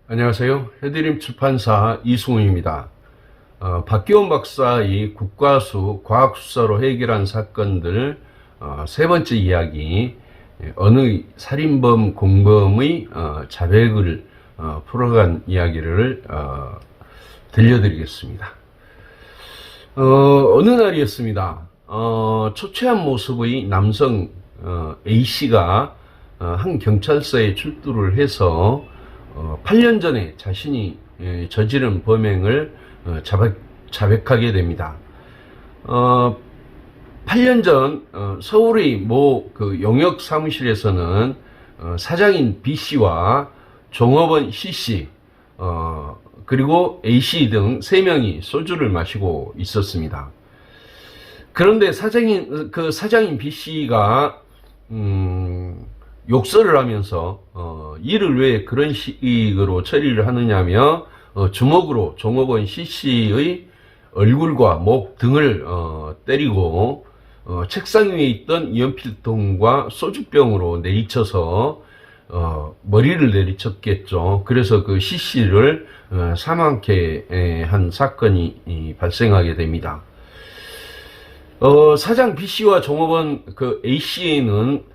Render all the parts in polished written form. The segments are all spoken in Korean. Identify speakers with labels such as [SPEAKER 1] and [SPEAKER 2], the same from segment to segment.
[SPEAKER 1] 안녕하세요. 해드림 출판사 이승우입니다. 박기원 박사의 국과수 과학수사로 해결한 사건들 세 번째 이야기, 어느 살인범 공범의 자백을 풀어간 이야기를 들려드리겠습니다. 어느 날이었습니다. 초췌한 모습의 남성 A씨가 한 경찰서에 출두를 해서 8년 전에 자신이 저지른 범행을 자백하게 됩니다. 8년 전 서울의 모 그 용역 사무실에서는 사장인 B씨와 종업원 C씨 그리고 A씨 등 3명이 소주를 마시고 있었습니다. 그런데 사장인 B씨가 욕설을 하면서 일을 왜 그런 식으로 처리를 하느냐며 주먹으로 종업원 C씨의 얼굴과 목 등을 때리고 책상 위에 있던 연필통과 소주병으로 내리쳐서 머리를 내리쳤겠죠. 그래서 그 C씨를 사망케 한 사건이 발생하게 됩니다. 사장 B씨와 종업원 그 A씨는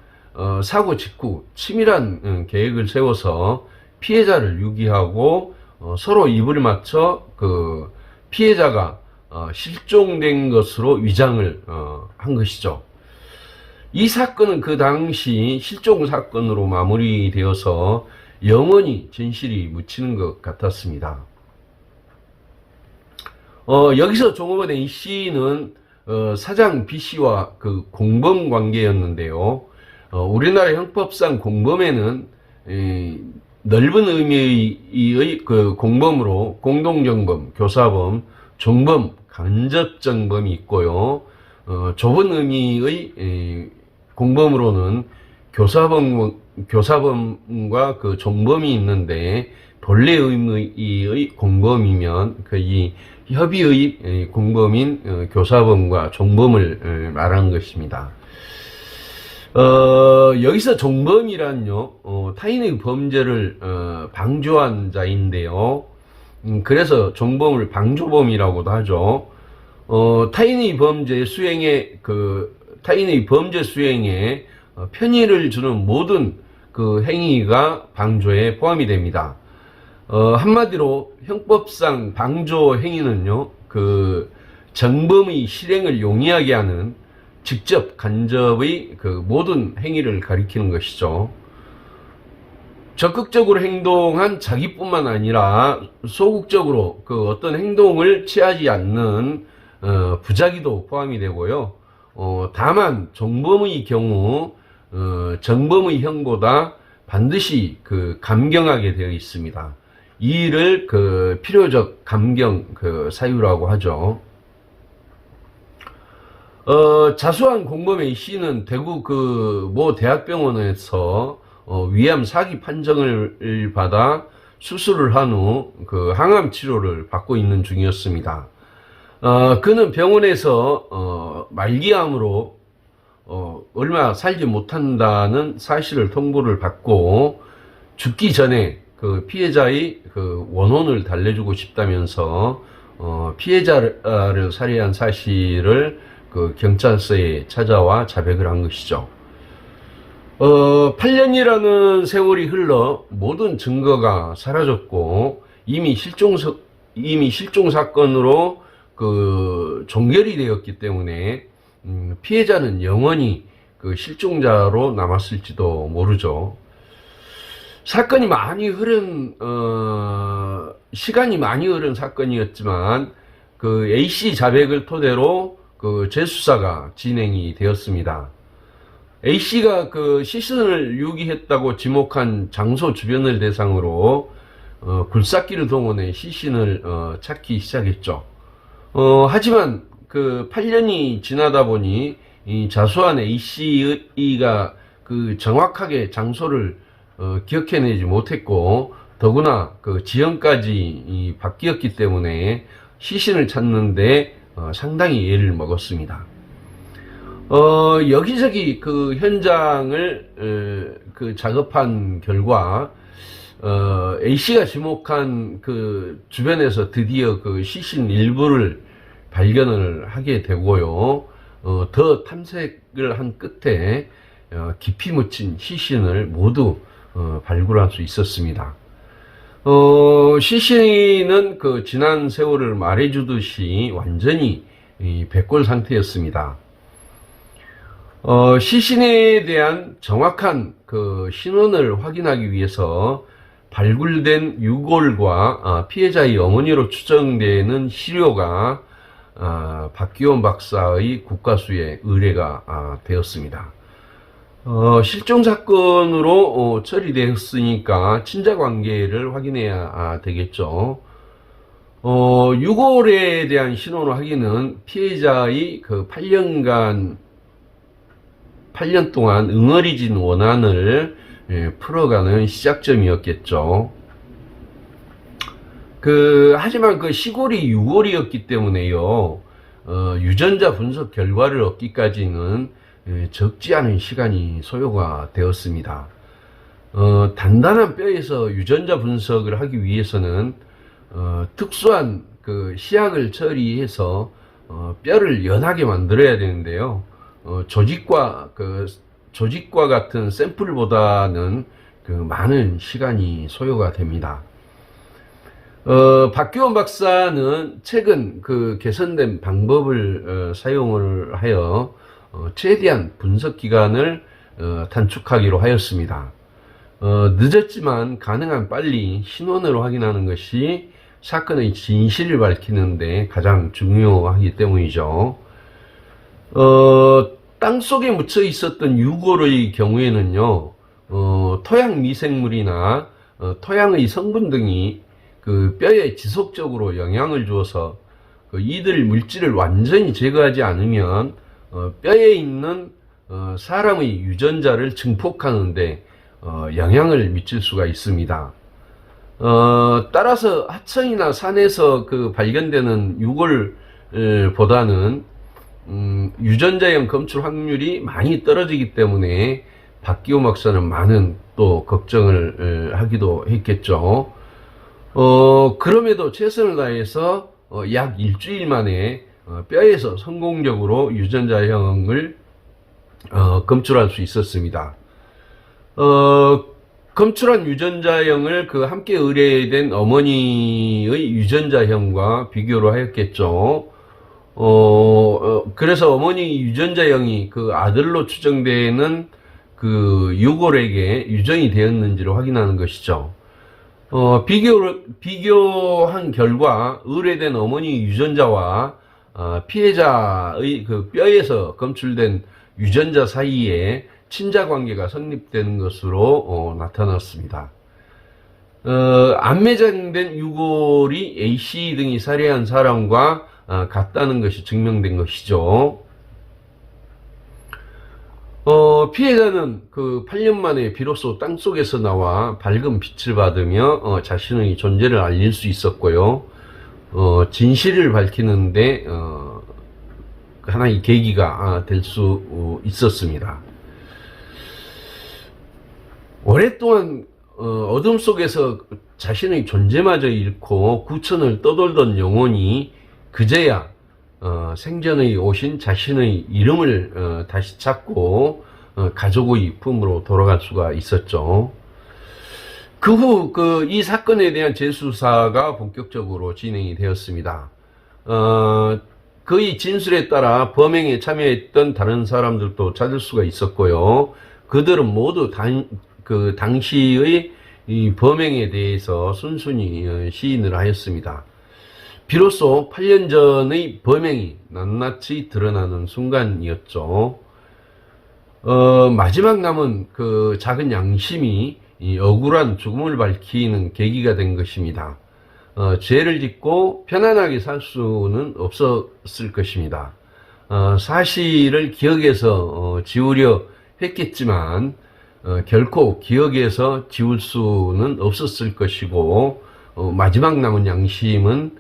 [SPEAKER 1] 사고 직후 치밀한 계획을 세워서 피해자를 유기하고 서로 입을 맞춰 그 피해자가 실종된 것으로 위장을 한 것이죠. 이 사건은 그 당시 실종 사건으로 마무리되어서 영원히 진실이 묻히는 것 같았습니다. 여기서 종업원 A씨는 사장 B씨와 그 공범 관계였는데요. 우리나라 형법상 공범에는 넓은 의미의 그 공범으로 공동정범, 교사범, 종범, 간접정범이 있고요. 좁은 의미의 공범으로는 교사범과 그 종범이 있는데, 본래 의미의 공범이면 이 협의의 공범인 교사범과 종범을 말하는 것입니다. 여기서 종범이란요, 타인의 범죄를 방조한 자인데요. 그래서 종범을 방조범이라고도 하죠. 타인의 범죄 수행에 편의를 주는 모든 그 행위가 방조에 포함이 됩니다. 한마디로 형법상 방조 행위는요, 그 정범의 실행을 용이하게 하는 직접 간접의 그 모든 행위를 가리키는 것이죠. 적극적으로 행동한 자기뿐만 아니라 소극적으로 그 어떤 행동을 취하지 않는 부작위도 포함이 되고요. 다만 종범의 경우 정범의 형보다 반드시 그 감경하게 되어 있습니다. 이 일을 그 필요적 감경 그 사유라고 하죠. 자수한 공범 A씨는 대구 그 모 대학병원에서 위암 4기 판정을 받아 수술을 한 후 그 항암 치료를 받고 있는 중이었습니다. 그는 병원에서 말기암으로 얼마 살지 못한다는 사실을 통보를 받고 죽기 전에 그 피해자의 그 원혼을 달래주고 싶다면서 피해자를 살해한 사실을 그 경찰서에 찾아와 자백을 한 것이죠. 8년이라는 세월이 흘러 모든 증거가 사라졌고 이미 실종 사건으로 그 종결이 되었기 때문에 피해자는 영원히 그 실종자로 남았을지도 모르죠. 사건이 시간이 많이 흐른 사건이었지만 그 A씨 자백을 토대로 그 재수사가 진행이 되었습니다. A씨가 그 시신을 유기했다고 지목한 장소 주변을 대상으로 굴삭기를 동원해 시신을 찾기 시작했죠. 하지만 그 8년이 지나다 보니 이 자수한 A씨가 그 정확하게 장소를 기억해내지 못했고, 더구나 그 지형까지 바뀌었기 때문에 시신을 찾는데 상당히 애를 먹었습니다. 여기저기 그 현장을 그 작업한 결과 A씨가 지목한 그 주변에서 드디어 그 시신 일부를 발견을 하게 되고요. 더 탐색을 한 끝에 깊이 묻힌 시신을 모두 발굴할 수 있었습니다. 시신은 그 지난 세월을 말해주듯이 완전히 백골 상태였습니다. 시신에 대한 정확한 그 신원을 확인하기 위해서 발굴된 유골과 피해자의 어머니로 추정되는 시료가 박기원 박사의 국과수에 의뢰가 되었습니다. 실종 사건으로 처리되었으니까 친자 관계를 확인해야 되겠죠. 유골에 대한 신원 확인은 피해자의 그 8년 동안 응어리진 원한을 풀어가는 시작점이었겠죠. 하지만 그 시골이 유골이었기 때문에요, 유전자 분석 결과를 얻기까지는 적지 않은 시간이 소요가 되었습니다. 단단한 뼈에서 유전자 분석을 하기 위해서는 특수한 그 시약을 처리해서 뼈를 연하게 만들어야 되는데요. 조직과 같은 샘플보다는 그 많은 시간이 소요가 됩니다. 박기원 박사는 최근 그 개선된 방법을 사용을 하여 최대한 분석 기간을 단축하기로 하였습니다. 늦었지만 가능한 빨리 신원을 확인하는 것이 사건의 진실을 밝히는데 가장 중요하기 때문이죠. 땅속에 묻혀 있었던 유골의 경우에는요, 토양 미생물이나 토양의 성분 등이 그 뼈에 지속적으로 영향을 주어서 이들 물질을 완전히 제거하지 않으면 뼈에 있는 사람의 유전자를 증폭하는데 영향을 미칠 수가 있습니다. 따라서 하천이나 산에서 그 발견되는 유골보다는 유전자형 검출 확률이 많이 떨어지기 때문에 박기호 박사는 많은 또 걱정을 하기도 했겠죠. 그럼에도 최선을 다해서 약 일주일 만에 뼈에서 성공적으로 유전자형을 검출할 수 있었습니다. 검출한 유전자형을 그 함께 의뢰된 어머니의 유전자형과 비교를 하였겠죠. 그래서 어머니 유전자형이 그 아들로 추정되는 그 유골에게 유전이 되었는지를 확인하는 것이죠. 비교한 결과 의뢰된 어머니 유전자와 피해자의 그 뼈에서 검출된 유전자 사이에 친자 관계가 성립되는 것으로 나타났습니다. 안 매장된 유골이 A씨 등이 살해한 사람과 같다는 것이 증명된 것이죠. 피해자는 그 8년 만에 비로소 땅속에서 나와 밝은 빛을 받으며 자신의 존재를 알릴 수 있었고요. 진실을 밝히는데 하나의 계기가 될 수 있었습니다. 오랫동안 어둠 속에서 자신의 존재마저 잃고 구천을 떠돌던 영혼이 그제야 생전에 오신 자신의 이름을 다시 찾고 가족의 품으로 돌아갈 수가 있었죠. 그 후 이 사건에 대한 재수사가 본격적으로 진행이 되었습니다. 그의 진술에 따라 범행에 참여했던 다른 사람들도 찾을 수가 있었고요. 그들은 모두 당시의 이 범행에 대해서 순순히 시인을 하였습니다. 비로소 8년 전의 범행이 낱낱이 드러나는 순간이었죠. 마지막 남은 그 작은 양심이 이 억울한 죽음을 밝히는 계기가 된 것입니다. 죄를 짓고 편안하게 살 수는 없었을 것입니다. 사실을 기억에서 지우려 했겠지만 결코 기억에서 지울 수는 없었을 것이고 마지막 남은 양심은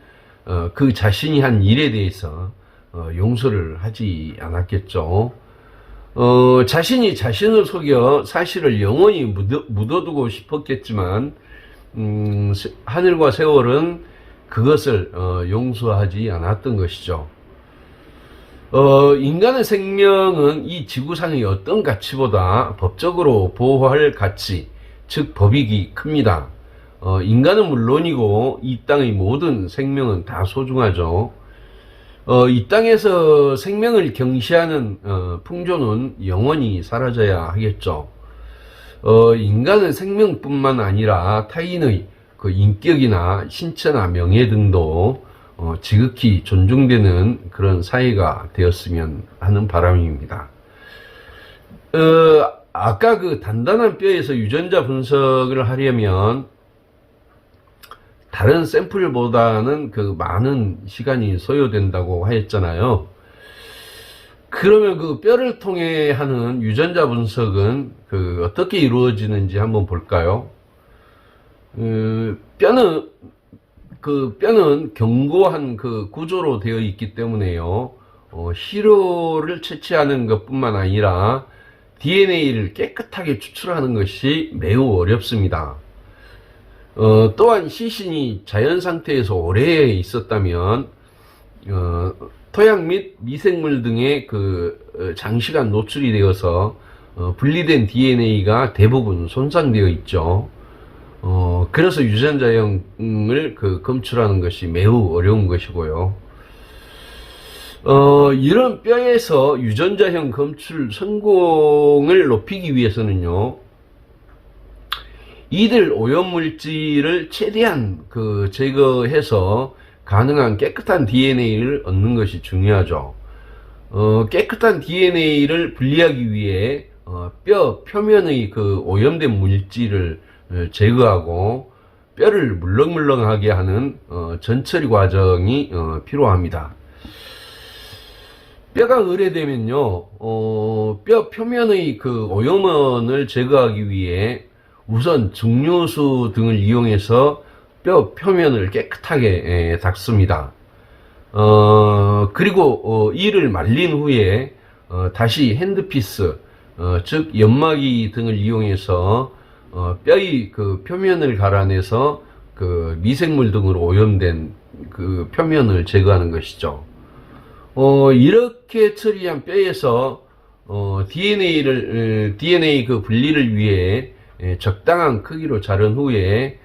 [SPEAKER 1] 그 자신이 한 일에 대해서 용서를 하지 않았겠죠. 자신이 자신을 속여 사실을 영원히 묻어두고 싶었겠지만 하늘과 세월은 그것을 용서하지 않았던 것이죠. 인간의 생명은 이 지구상의 어떤 가치보다 법적으로 보호할 가치, 즉 법익이 큽니다. 인간은 물론이고 이 땅의 모든 생명은 다 소중하죠. 이 땅에서 생명을 경시하는 풍조는 영원히 사라져야 하겠죠. 인간의 생명뿐만 아니라 타인의 그 인격이나 신체나 명예 등도 지극히 존중되는 그런 사회가 되었으면 하는 바람입니다. 아까 그 단단한 뼈에서 유전자 분석을 하려면 다른 샘플보다는 그 많은 시간이 소요된다고 하였잖아요. 그러면 그 뼈를 통해 하는 유전자 분석은 그 어떻게 이루어지는지 한번 볼까요? 뼈는 견고한 그 구조로 되어 있기 때문에요. 시료를 채취하는 것뿐만 아니라 DNA를 깨끗하게 추출하는 것이 매우 어렵습니다. 또한 시신이 자연 상태에서 오래 있었다면 토양 및 미생물 등의 그 장시간 노출이 되어서 분리된 DNA가 대부분 손상되어 있죠. 그래서 유전자형을 검출하는 것이 매우 어려운 것이고요. 이런 뼈에서 유전자형 검출 성공을 높이기 위해서는요, 이들 오염물질을 최대한 제거해서 가능한 깨끗한 DNA를 얻는 것이 중요하죠. 깨끗한 DNA를 분리하기 위해 뼈 표면의 그 오염된 물질을 제거하고 뼈를 물렁물렁하게 하는 전처리 과정이 필요합니다. 뼈가 의뢰되면요, 뼈 표면의 그 오염원을 제거하기 위해 우선 증류수 등을 이용해서 뼈 표면을 깨끗하게 닦습니다. 그리고 이를 말린 후에 다시 핸드피스, 즉 연마기 등을 이용해서 뼈의 그 표면을 갈아내서 그 미생물 등으로 오염된 그 표면을 제거하는 것이죠. 이렇게 처리한 뼈에서 DNA 그 분리를 위해 적당한 크기로 자른 후에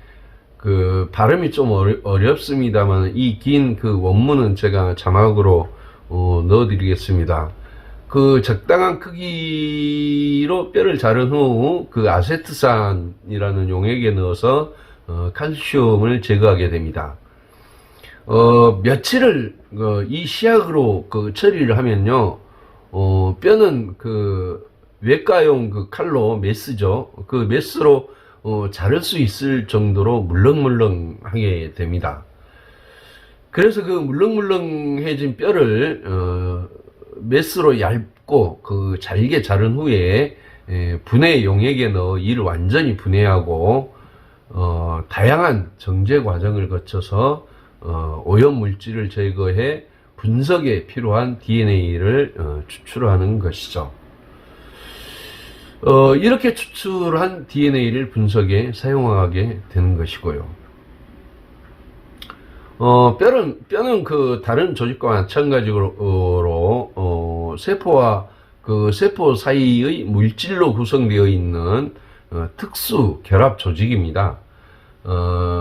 [SPEAKER 1] 그 발음이 좀 어렵습니다만 이 긴 그 원문은 제가 자막으로 넣어드리겠습니다. 그 적당한 크기로 뼈를 자른 후 그 아세트산이라는 용액에 넣어서 칼슘을 제거하게 됩니다. 며칠을 이 시약으로 처리를 하면요, 뼈는 그 외과용 그 칼로 메스죠. 그 메스로 자를 수 있을 정도로 물렁물렁하게 됩니다. 그래서 그 물렁물렁해진 뼈를 메스로 얇고 그 잘게 자른 후에 분해 용액에 넣어 이를 완전히 분해하고 다양한 정제 과정을 거쳐서 오염 물질을 제거해 분석에 필요한 DNA를 추출하는 것이죠. 이렇게 추출한 DNA를 분석에 사용하게 되는 것이고요. 뼈는 그 다른 조직과 마찬가지로 세포와 그 세포 사이의 물질로 구성되어 있는 특수 결합 조직입니다.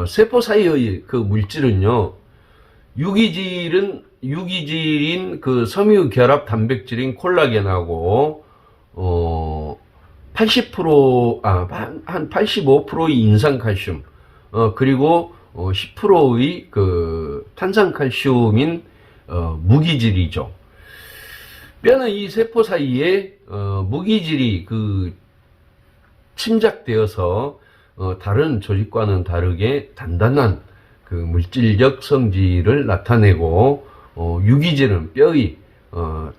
[SPEAKER 1] 세포 사이의 그 물질은요, 유기질인 그 섬유 결합 단백질인 콜라겐하고 한 85%의 인산칼슘, 그리고 10%의 그 탄산칼슘인 무기질이죠. 뼈는 이 세포 사이에 무기질이 그 침착되어서 다른 조직과는 다르게 단단한 그 물질적 성질을 나타내고 유기질은 뼈의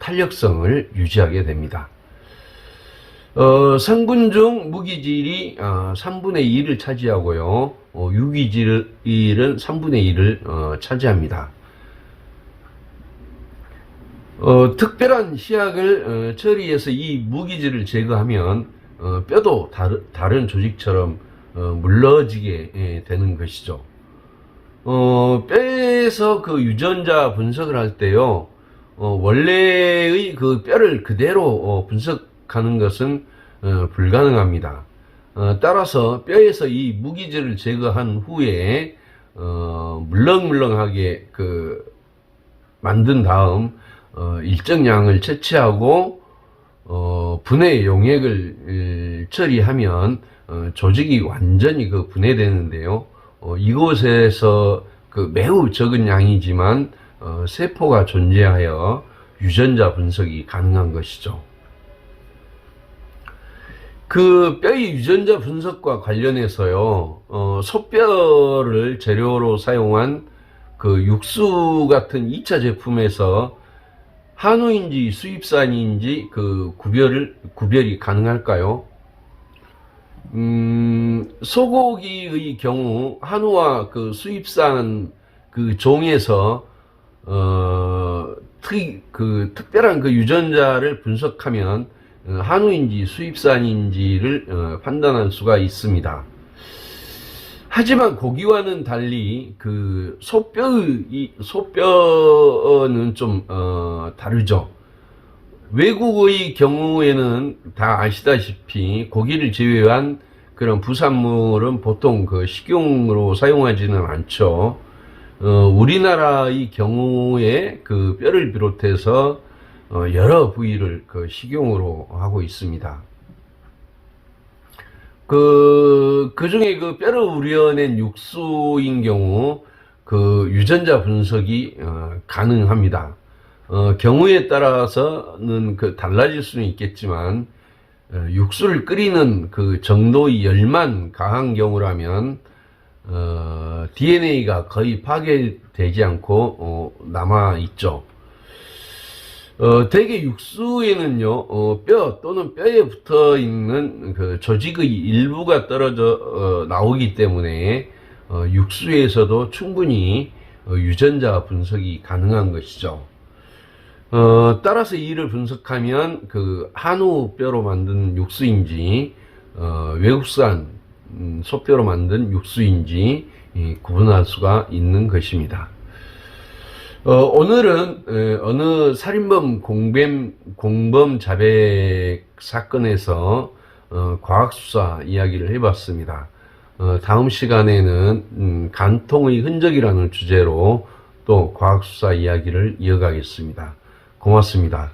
[SPEAKER 1] 탄력성을 유지하게 됩니다. 성분 중 무기질이 3분의 2를 차지하고요, 유기질은 3분의 1을 차지합니다. 특별한 시약을 처리해서 이 무기질을 제거하면 뼈도 다른 조직처럼 물러지게 되는 것이죠. 뼈에서 그 유전자 분석을 할 때요, 원래의 그 뼈를 그대로 분석하는 것은 불가능합니다. 따라서 뼈에서 이 무기질을 제거한 후에 물렁물렁하게 만든 다음 일정 양을 채취하고 분해 용액을 처리하면 조직이 완전히 분해되는데요. 이곳에서 매우 적은 양이지만 세포가 존재하여 유전자 분석이 가능한 것이죠. 뼈의 유전자 분석과 관련해서요, 소뼈를 재료로 사용한 육수 같은 2차 제품에서 한우인지 수입산인지 구별이 가능할까요? 소고기의 경우 한우와 수입산 종에서 특별한 유전자를 분석하면 한우인지 수입산인지를 판단할 수가 있습니다. 하지만 고기와는 달리 소뼈는 좀 다르죠. 외국의 경우에는 다 아시다시피 고기를 제외한 그런 부산물은 보통 식용으로 사용하지는 않죠. 우리나라의 경우에 뼈를 비롯해서 여러 부위를 식용으로 하고 있습니다. 그 중에 뼈를 우려낸 육수인 경우 유전자 분석이 가능합니다. 경우에 따라서는 달라질 수는 있겠지만, 육수를 끓이는 정도의 열만 강한 경우라면 DNA가 거의 파괴되지 않고 남아 있죠. 대개 육수에는요, 뼈 또는 뼈에 붙어 있는 조직의 일부가 떨어져 나오기 때문에 육수에서도 충분히 유전자 분석이 가능한 것이죠. 따라서 이를 분석하면 한우 뼈로 만든 육수인지 외국산 소뼈로 만든 육수인지 구분할 수가 있는 것입니다. 오늘은 어느 살인범 공범 자백 사건에서 과학수사 이야기를 해봤습니다. 다음 시간에는 간통의 흔적이라는 주제로 또 과학수사 이야기를 이어가겠습니다. 고맙습니다.